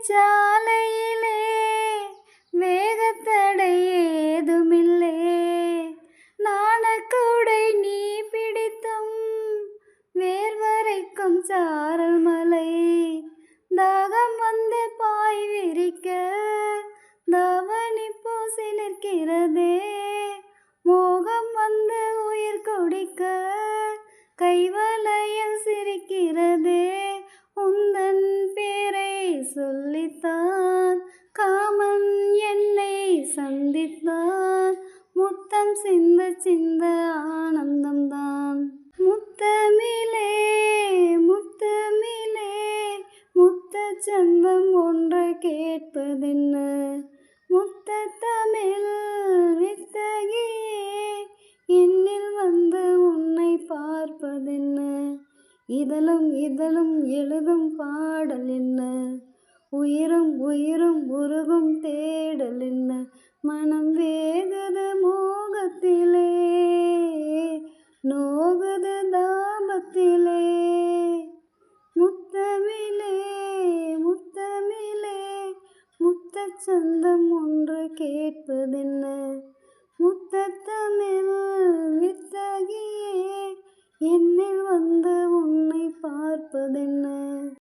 சாலையிலே வேகத்தடை ஏதுமில்லே. நாணக்கூடை நீ பிடித்தும் வேர்வரைக்கும் சாரல் மலை. தாகம் வந்து பாய் விரிக்க தாவணி பூசி நிற்கிறதே. மோகம் வந்து உயிர் கொடிக்க கைவளையல் சிரிக்கிறதே. உந்தன் பேரை சொல்லித்தான் காமன் என்னை சந்தித்தான். முத்தம் சிந்த சிந்த ஆனந்தம்தான். முத்தமிழே முத்தமிழே முத்தச் சந்தம் ஒன்று கேட்பதென்ன. முத்தத்தமிழ் வித்தகியே என்னில் வந்து உன்னை பார்ப்பதென்ன. இதழும் இதழும் எழுதும் பாடல் என்ன. உயிரும் உயிரும் உருகும் தேடல் என்ன. மனம் வேகுது மோகத்திலே நோகுது தாபத்திலே. முத்தமிழே முத்தமிழே முத்தச் சந்தம் ஒன்று கேட்பதென்ன.